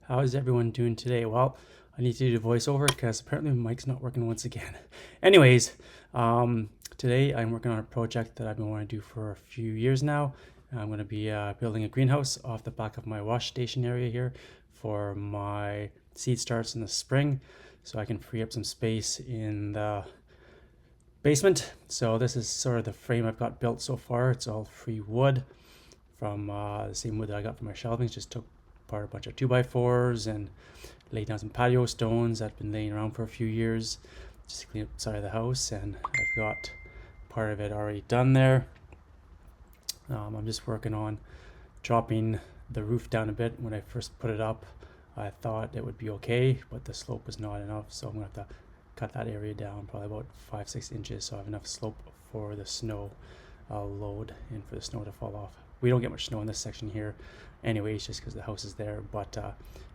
How is everyone doing today? Well, I need to do the voiceover because apparently my mic's not working once again. Anyways, today I'm working on a project that I've been wanting to do for a few years now. I'm going to be building a greenhouse off the back of my wash station area here for my seed starts in the spring, so I can free up some space in the basement. So this is sort of the frame I've got built so far. It's all free wood from the same wood that I got from my shelving. Just took apart a bunch of 2x4s and laid down some patio stones that have been laying around for a few years just to clean up the side of the house, and I've got part of it already done there. I'm just working on dropping the roof down a bit. When I first put it up, I thought it would be okay, but the slope was not enough, so I'm gonna have to cut that area down probably about 5-6 inches so I have enough slope for the snow load and for the snow to fall off. We don't get much snow in this section here anyways, just because the house is there, but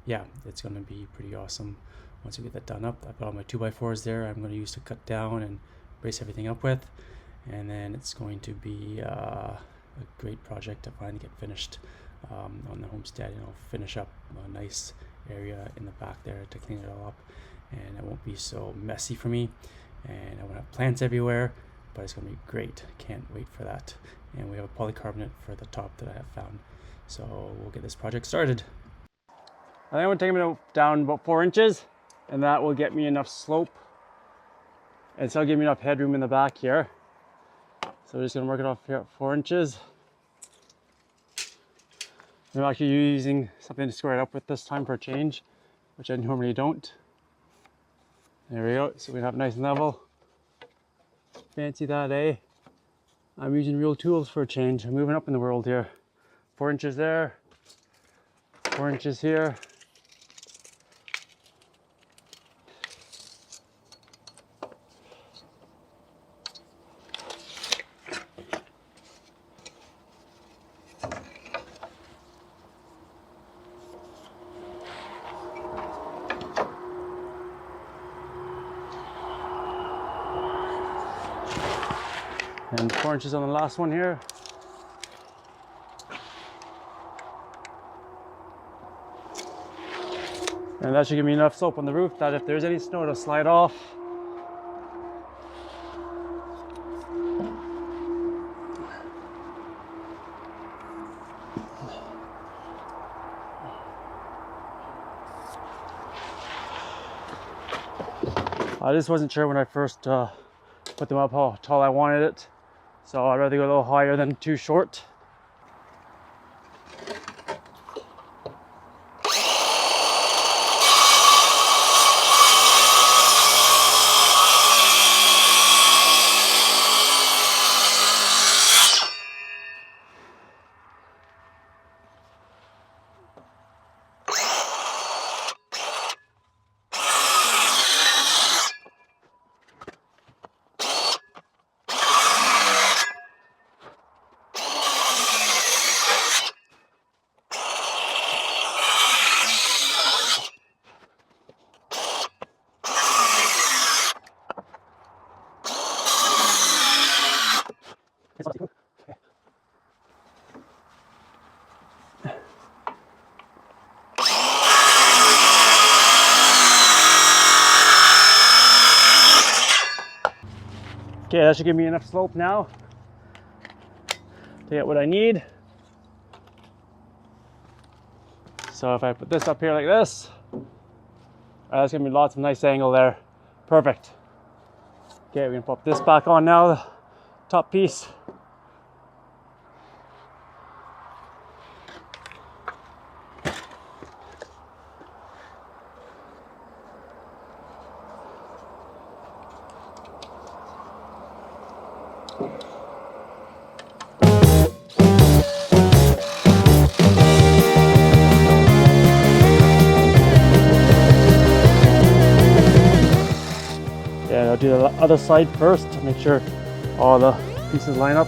yeah, it's going to be pretty awesome once we get that done up. I've got all my 2x4s there I'm going to use to cut down and brace everything up with, and then it's going to be a great project to finally get finished on the homestead, and I'll finish up a nice area in the back there to clean it all up, and it won't be so messy for me, and I won't have plants everywhere, but it's going to be great. Can't wait for that. And we have a polycarbonate for the top that I have found, so we'll get this project started. I think I'm going to take it down about 4 inches, and that will get me enough slope and still give me enough headroom in the back here. So we're just going to work it off here at 4 inches. I'm actually using something to square it up with this time for a change, which I normally don't. There we go, so we have nice and level. Fancy that, eh? I'm using real tools for a change. I'm moving up in the world here. 4 inches there, 4 inches here. And 4 inches on the last one here. And that should give me enough slope on the roof that if there's any snow, it'll slide off. I just wasn't sure when I first put them up how tall I wanted it, so I'd rather go a little higher than too short. Okay, that should give me enough slope now to get what I need. So if I put this up here like this, that's gonna be lots of nice angle there. Perfect. Okay, we're gonna pop this back on now, the top piece. Yeah, I'll do the other side first to make sure all the pieces line up.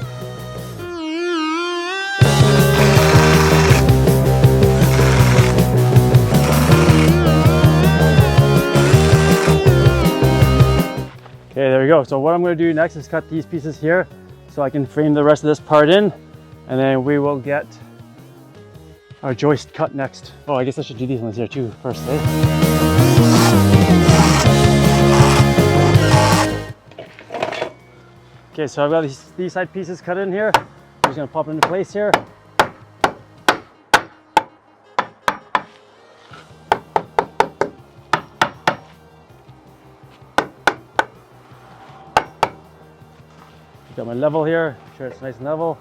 Okay, there we go. So what I'm going to do next is cut these pieces here so I can frame the rest of this part in, and then we will get our joist cut next. Oh, I guess I should do these ones here too first, eh? Okay, so I've got these side pieces cut in here. I'm just gonna pop it into place here. Got my level here, make sure it's nice and level.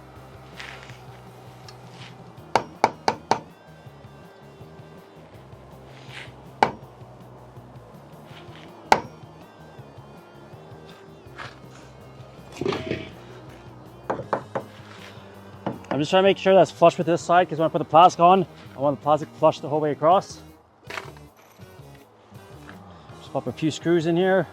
I'm just trying to make sure that's flush with this side because when I put the plastic on, I want the plastic flush the whole way across. Just pop a few screws in here.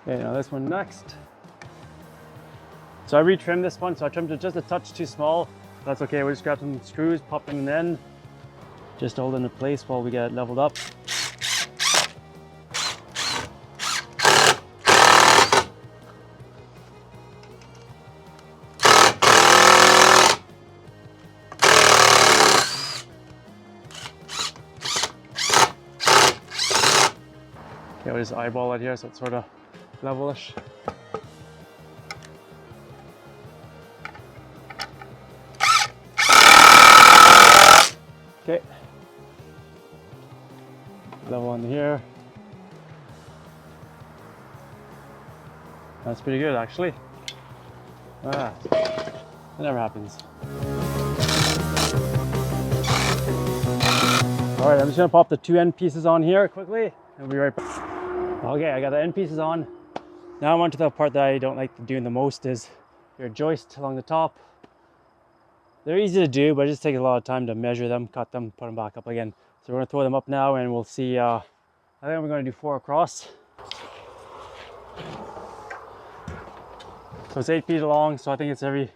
Okay, now this one next. So I retrimmed this one, so I trimmed it just a touch too small. That's okay, we'll just grab some screws, pop them in, just to hold it into place while we get it leveled up. Okay, we'll just eyeball it here so it's sort of levelish. Okay, level on here. That's pretty good actually. Ah, that never happens. All right, I'm just gonna pop the two end pieces on here quickly and we'll be right back. Okay, I got the end pieces on. Now I'm on to the part that I don't like doing the most is your joist along the top. They're easy to do, but it just takes a lot of time to measure them, cut them, put them back up again. So we're gonna throw them up now and we'll see, I think we're gonna do 4 across. So it's 8 feet long, so I think it's every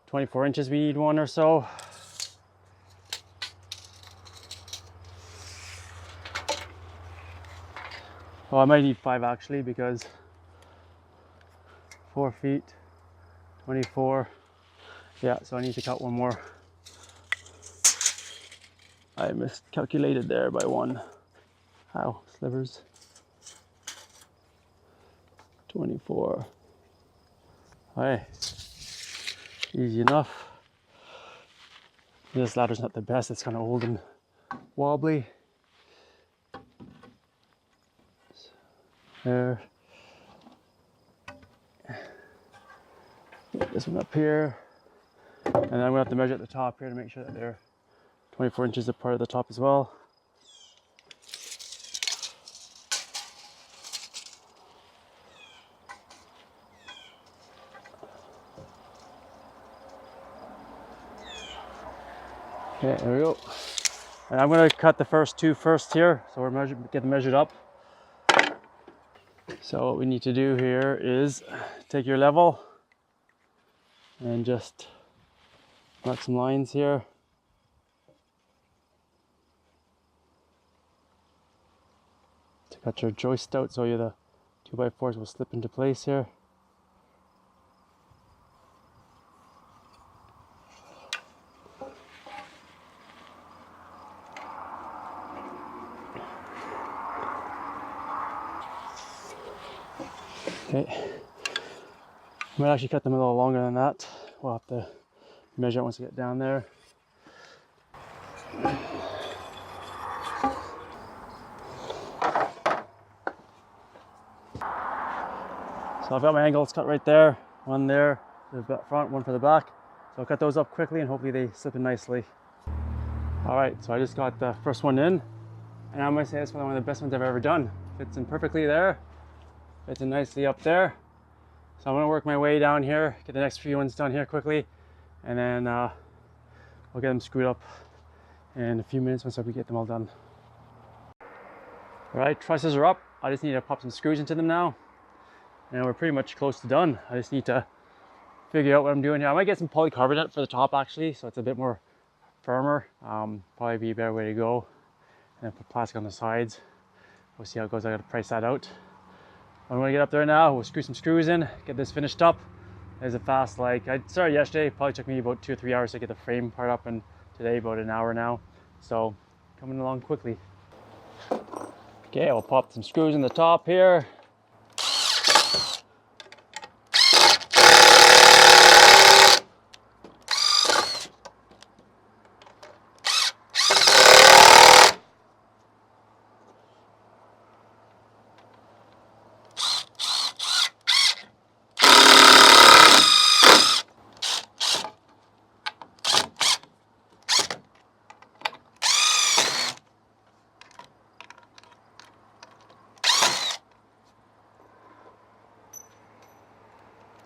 24 inches we need one or so. Oh, I might need 5 actually because 4 feet, 24. Yeah, so I need to cut one more. I miscalculated there by 1. Ow, slivers. 24. Hey, easy enough. This ladder's not the best, it's kind of old and wobbly. There. Get this one up here. And then I'm gonna have to measure at the top here to make sure that they're 24 inches apart at the top as well. Okay, there we go. And I'm gonna cut the first 2 first here, so we're get them measured up. So what we need to do here is take your level and just mark some lines here. To cut your joist out so the 2x4s will slip into place here. Okay, I might actually cut them a little longer than that. We'll have to measure it once we get down there. So I've got my angles cut right there, one there for the front, one for the back. So I'll cut those up quickly and hopefully they slip in nicely. All right, so I just got the first one in, and I'm gonna say it's one of the best ones I've ever done. Fits in perfectly there. Fits in nicely up there. So I'm gonna work my way down here, get the next few ones done here quickly, and then I'll get them screwed up in a few minutes once we get them all done. All right, trusses are up. I just need to pop some screws into them now. And we're pretty much close to done. I just need to figure out what I'm doing here. I might get some polycarbonate for the top actually, so it's a bit more firmer. Probably be a better way to go. And then put plastic on the sides. We'll see how it goes. I gotta price that out. I'm gonna get up there now. We'll screw some screws in, get this finished up. There's a fast, like I started yesterday. Probably took me about 2 or 3 hours to get the frame part up, and today about an hour now. So coming along quickly. Okay, I'll pop some screws in the top here.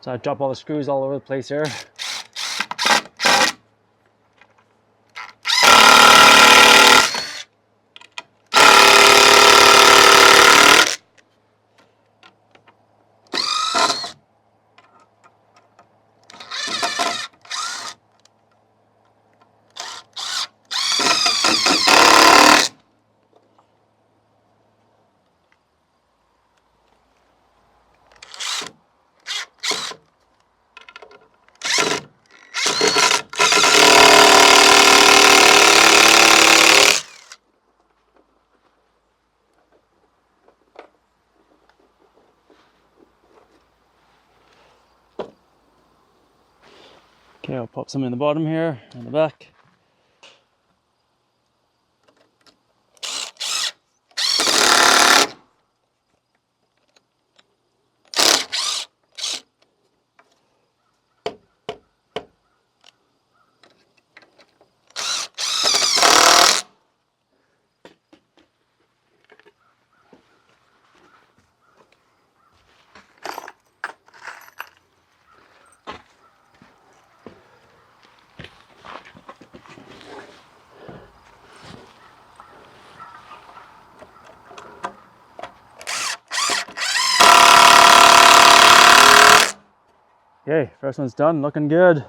So I drop all the screws all over the place here. Okay, I'll pop some in the bottom here, on the back. Okay, first one's done, looking good.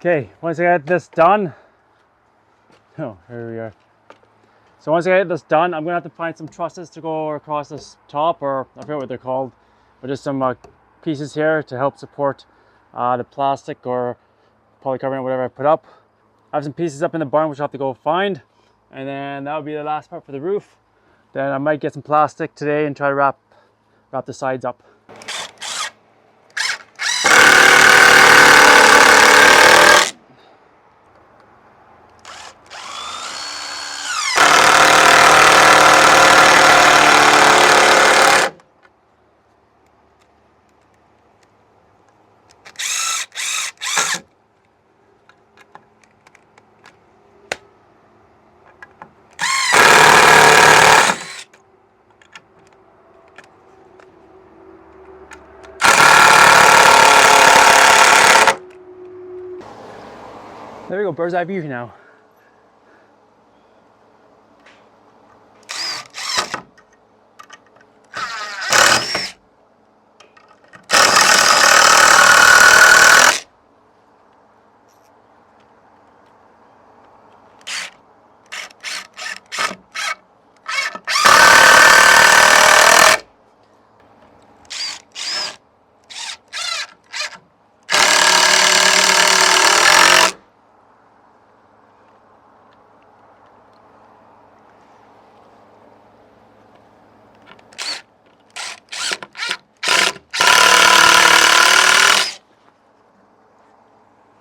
Okay, once I get this done, oh, here we are. So once I get this done, I'm gonna have to find some trusses to go across this top, or I forget what they're called, but just some pieces here to help support the plastic or polycarbonate, whatever I put up. I have some pieces up in the barn which I'll have to go find, and then that would be the last part for the roof. Then I might get some plastic today and try to wrap the sides up. There we go, bird's eye view now.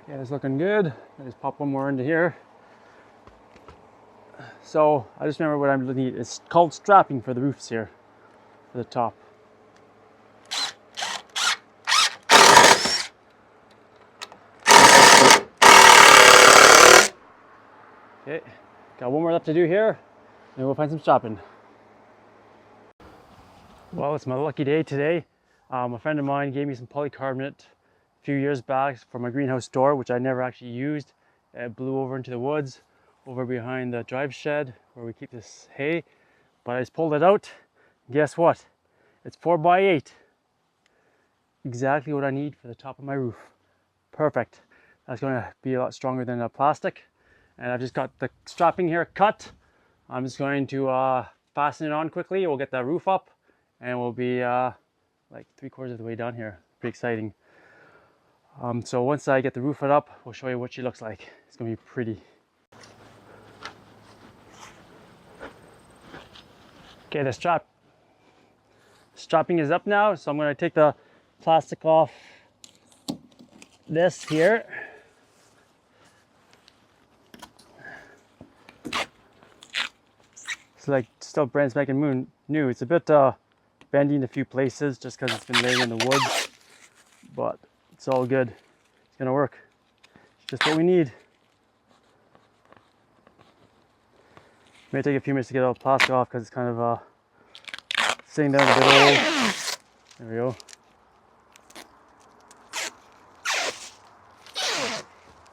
Okay, it's looking good. I just pop one more into here. So I just remember what I'm looking at. It's called strapping for the roofs here, for the top. Okay, got one more left to do here, and we'll find some strapping. Well, it's my lucky day today. A friend of mine gave me some polycarbonate a few years back for my greenhouse door, which I never actually used. It blew over into the woods, over behind the drive shed where we keep this hay. But I just pulled it out. Guess what? It's 4x8. Exactly what I need for the top of my roof. Perfect. That's going to be a lot stronger than the plastic. And I've just got the strapping here cut. I'm just going to fasten it on quickly. We'll get the roof up and we'll be like 3/4 of the way down here. Pretty exciting. So once I get the roof up, we'll show you what she looks like. It's going to be pretty. Okay, the strapping is up now, so I'm going to take the plastic off this here. It's like still brand spanking new. It's a bit bendy in a few places just because it's been laid in the woods, but it's all good. It's going to work. It's just what we need. May take a few minutes to get all the plastic off because it's kind of sitting down a bit old. There we go.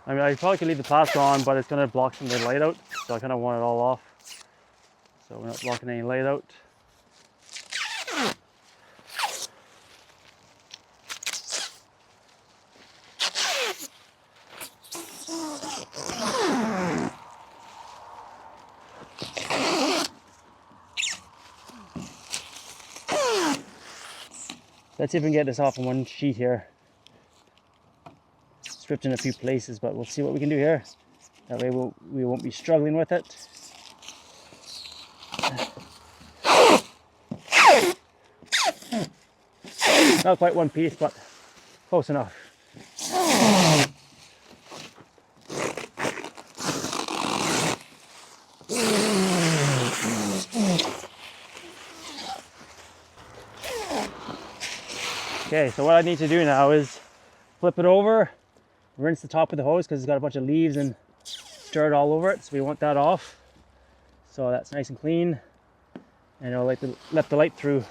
I mean, I probably could leave the plastic on, but it's going to block some of the light out, so I kind of want it all off. So we're not blocking any light out. Let's see if we can get this off on one sheet here. Stripped in a few places, but we'll see what we can do here. That way we won't be struggling with it. Not quite one piece, but close enough. Okay, so what I need to do now is flip it over, rinse the top with the hose because it's got a bunch of leaves and dirt all over it, so we want that off. So that's nice and clean, and it'll let the light through.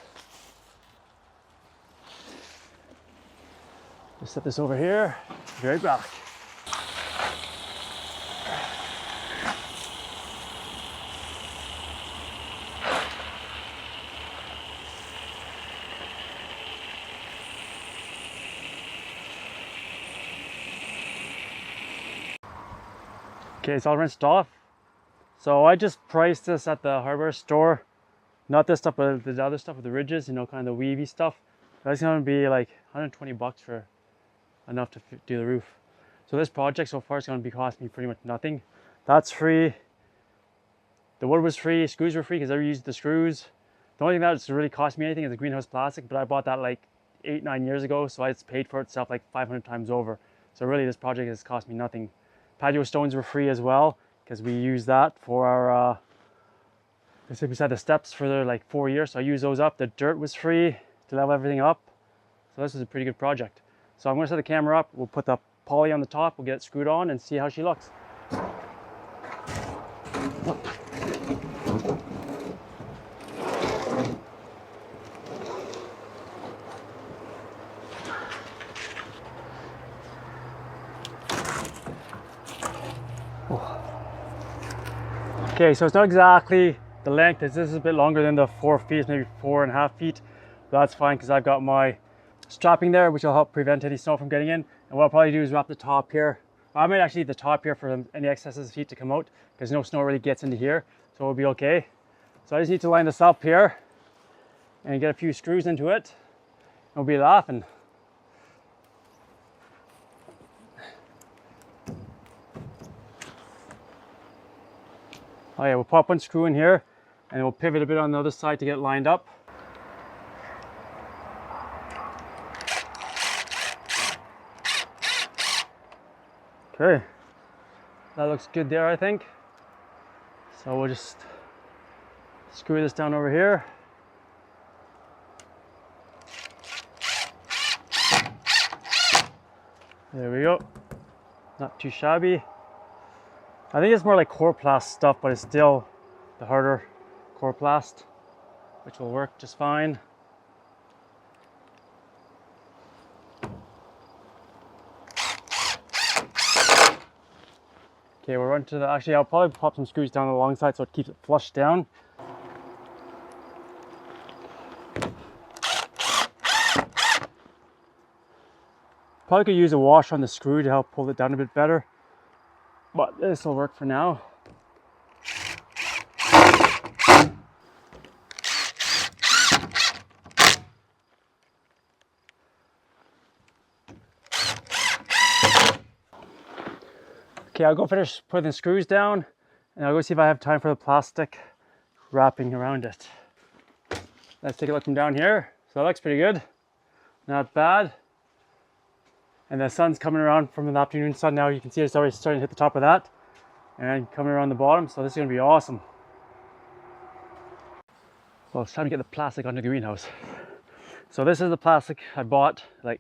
Just set this over here, be right back. Okay, it's all rinsed off. So I just priced this at the hardware store. Not this stuff, but the other stuff with the ridges, you know, kind of the weavy stuff. That's gonna be like 120 bucks for enough to do the roof. So this project so far is gonna be costing me pretty much nothing. That's free. The wood was free, screws were free because I used the screws. The only thing that's really cost me anything is the greenhouse plastic, but I bought that like 8-9 years ago, so it's paid for itself like 500 times over. So really this project has cost me nothing. Patio stones were free as well because we used that for our we had the steps for like 4 years, so I used those up. The dirt was free to level everything up, so this was a pretty good project. So I'm going to set the camera up, we'll put the poly on the top, we'll get it screwed on and see how she looks. Okay, so it's not exactly the length, this is a bit longer than the 4 feet, maybe 4.5 feet. But that's fine because I've got my strapping there, which will help prevent any snow from getting in. And what I'll probably do is wrap the top here. I might actually leave the top here for any excesses of heat to come out because no snow really gets into here, so it'll be okay. So I just need to line this up here and get a few screws into it. We'll be laughing. Oh yeah, we'll pop one screw in here and we'll pivot a bit on the other side to get it lined up. Okay, that looks good there, I think. So we'll just screw this down over here. There we go. Not too shabby. I think it's more like coroplast stuff, but it's still the harder coroplast, which will work just fine. Okay, we're running to the, actually I'll probably pop some screws down the long side so it keeps it flush down. Probably could use a washer on the screw to help pull it down a bit better, but this will work for now. Okay, I'll go finish putting the screws down and I'll go see if I have time for the plastic wrapping around it. Let's take a look from down here. So that looks pretty good. Not bad. And the sun's coming around from the afternoon sun now. You can see it's already starting to hit the top of that and coming around the bottom. So this is going to be awesome. Well, it's time to get the plastic onto the greenhouse. So this is the plastic I bought like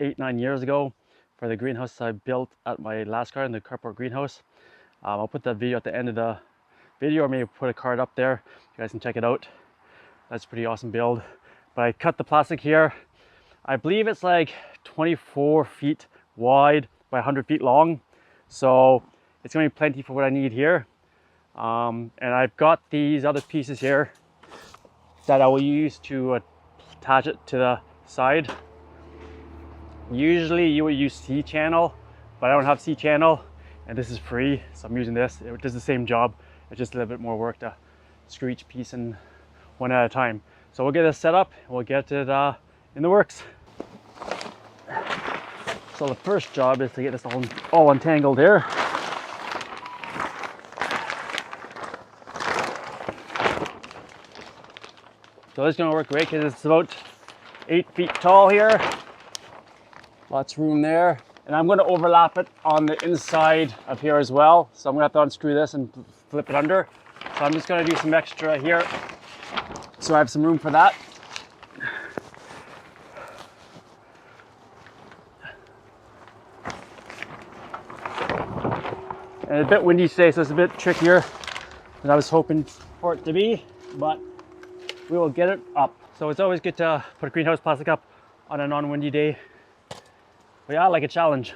8-9 years ago for the greenhouse I built at my last garden, the carport greenhouse. I'll put that video at the end of the video, or maybe put a card up there. You guys can check it out. That's a pretty awesome build. But I cut the plastic here. I believe it's like 24 feet wide by 100 feet long. So it's going to be plenty for what I need here. And I've got these other pieces here that I will use to attach it to the side. Usually you would use C-channel, but I don't have C-channel and this is free, so I'm using this. It does the same job. It's just a little bit more work to screw each piece in one at a time. So we'll get this set up and we'll get it in the works. So the first job is to get this all untangled here. So this is going to work great because it's about 8 feet tall here. Lots of room there. And I'm going to overlap it on the inside of here as well. So I'm going to have to unscrew this and flip it under. So I'm just going to do some extra here so I have some room for that. And it's a bit windy today, so it's a bit trickier than I was hoping for it to be, but we will get it up. So it's always good to put a greenhouse plastic up on a non-windy day. But yeah, I like a challenge.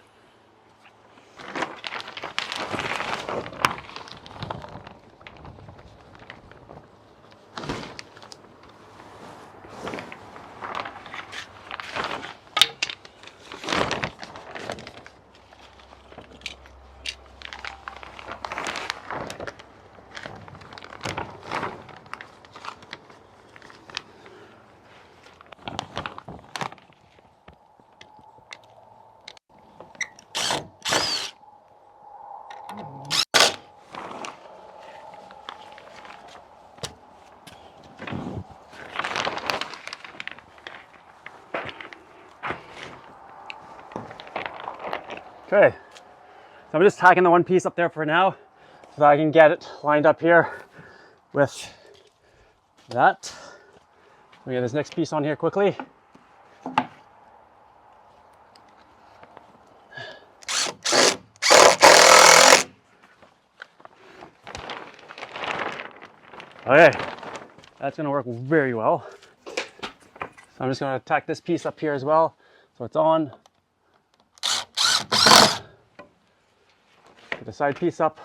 Okay, so I'm just tacking the one piece up there for now so that I can get it lined up here with that. We get this next piece on here quickly. Okay, that's going to work very well. So I'm just going to tack this piece up here as well so it's on. Get the side piece up.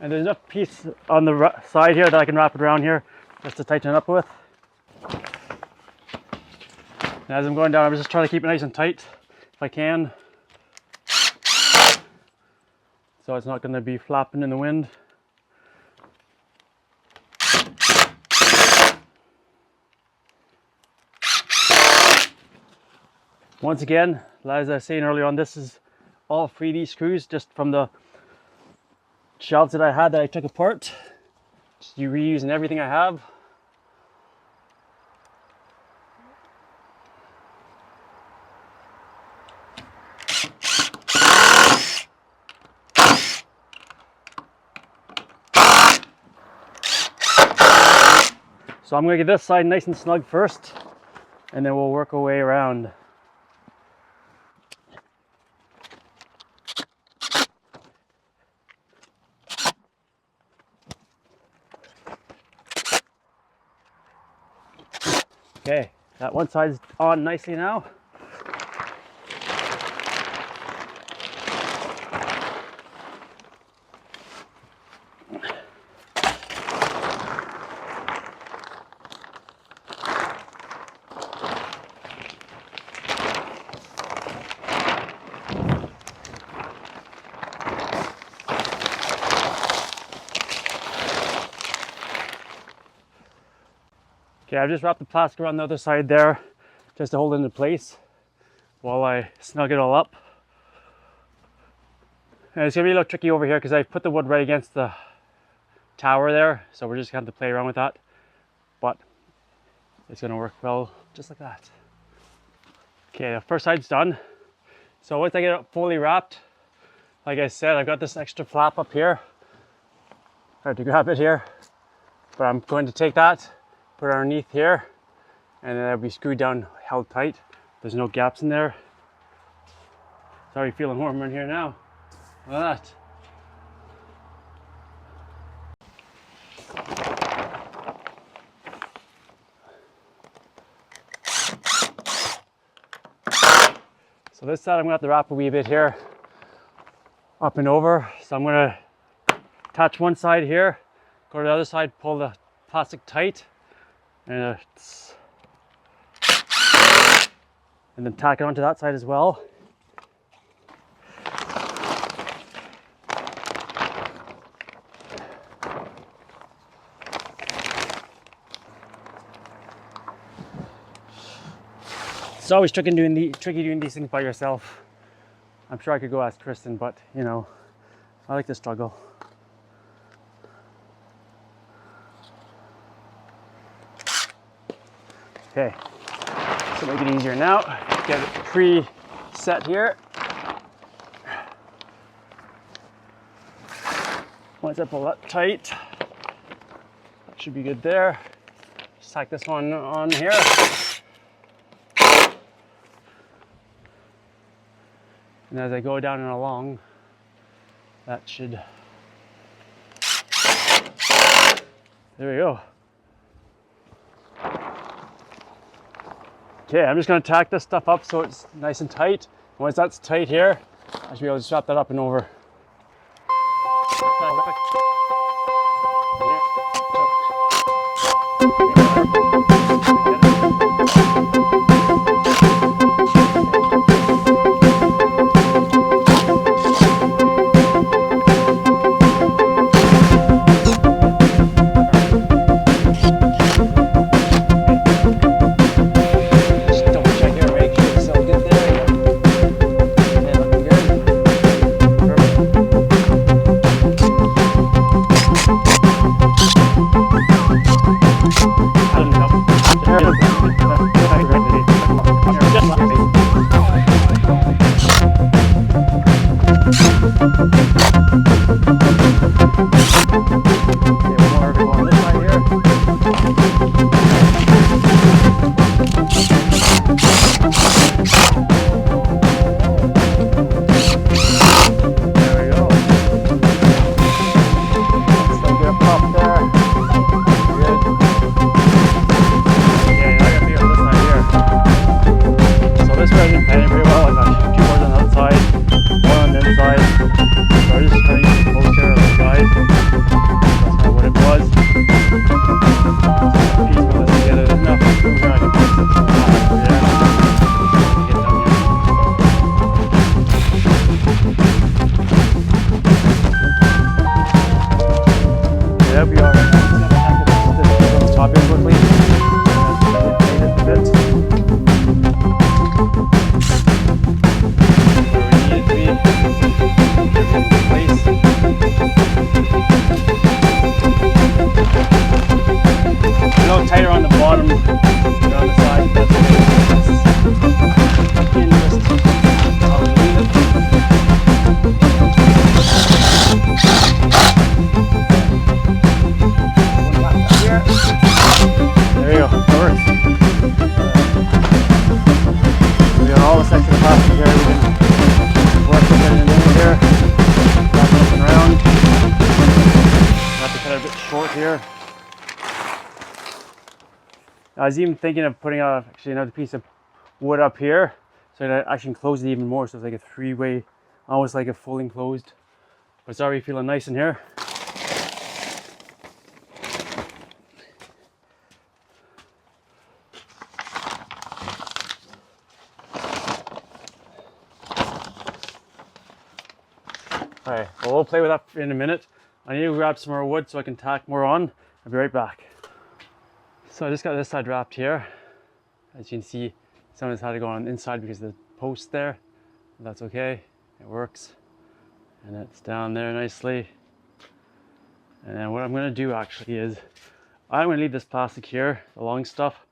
And there's enough piece on the side here that I can wrap it around here just to tighten it up with. And as I'm going down, I'm just trying to keep it nice and tight if I can, so it's not going to be flapping in the wind. Once again, as I was saying earlier on, this is all 3D screws just from the shelves that I had that I took apart. Just reusing everything I have. So I'm gonna get this side nice and snug first, and then we'll work our way around. Okay, that one side's on nicely now. Okay, I've just wrapped the plastic around the other side there just to hold it into place while I snug it all up. And it's gonna be a little tricky over here because I put the wood right against the tower there, so we're just gonna have to play around with that. But it's gonna work well just like that. Okay, the first side's done. So once I get it fully wrapped, like I said, I've got this extra flap up here. I have to grab it here, but I'm going to take that, put it underneath here, and then it'll be screwed down, held tight. There's no gaps in there. It's already feeling warmer in here now. Look at that. So this side I'm gonna have to wrap a wee bit here, up and over. So I'm gonna attach one side here, go to the other side, pull the plastic tight, and then tack it onto that side as well. It's always tricky doing these things by yourself. I'm sure I could go ask Kristen, but you know, I like to struggle. Okay, so make it easier now. Get it pre-set here. Once I pull that tight, that should be good there. Just tack this one on here. And as I go down and along, that should, there we go. Okay, I'm just gonna tack this stuff up so it's nice and tight. Once that's tight here, I should be able to strap that up and over. short here. I was even thinking of putting actually another piece of wood up here, so that I can close it even more. So it's like a three-way, almost like a full enclosed. But it's already feeling nice in here. Alright, well, we'll play with that in a minute. I need to grab some more wood so I can tack more on. I'll be right back. So I just got this side wrapped here. As you can see, some of this had to go on the inside because of the post there. That's okay, it works. And it's down there nicely. And then what I'm going to do actually is, I'm going to leave this plastic here, the long stuff.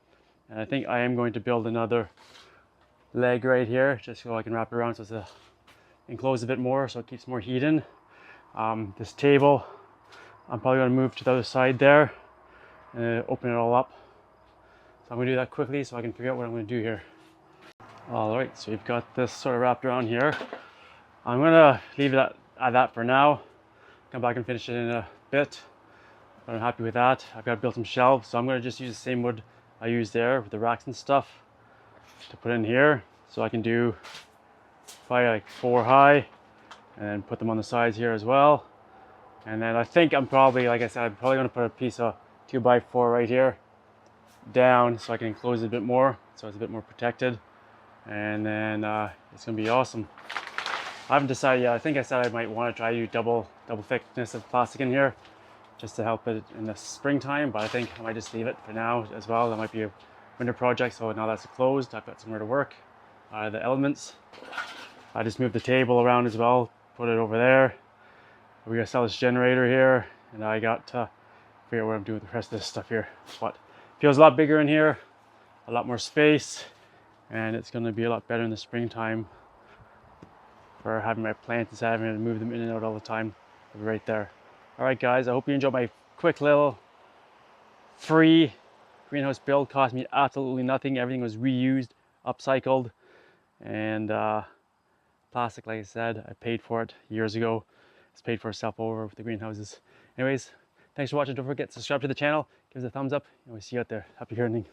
And I think I am going to build another leg right here, just so I can wrap it around so it's enclosed a bit more so it keeps more heat in. This table, I'm probably going to move to the other side there and open it all up. So I'm going to do that quickly so I can figure out what I'm going to do here. Alright, so we've got this sort of wrapped around here. I'm going to leave it at that for now. Come back and finish it in a bit. But I'm happy with that. I've got to build some shelves, so I'm going to just use the same wood I used there with the racks and stuff to put in here. So I can do probably like 4 high and then put them on the sides here as well. And then I think I'm probably, like I said, I'm probably going to put a piece of 2x4 right here down so I can enclose it a bit more, so it's a bit more protected. And then it's going to be awesome. I haven't decided yet. I think I said I might want to try to do double thickness of plastic in here just to help it in the springtime, but I think I might just leave it for now as well. That might be a winter project, so now that's closed, I've got somewhere to work. The elements, I just moved the table around as well, put it over there. We're gonna sell this generator here, and I got to figure out what I'm doing with the rest of this stuff here. But it feels a lot bigger in here, a lot more space, and it's gonna be a lot better in the springtime for having my plants instead of having to move them in and out all the time. They'll be right there. All right, guys, I hope you enjoyed my quick little free greenhouse build. Cost me absolutely nothing. Everything was reused, upcycled, and plastic, like I said, I paid for it years ago. It's paid for itself over with the greenhouses. Anyways, thanks for watching. Don't forget to subscribe to the channel, give us a thumbs up, and we'll see you out there. Happy gardening.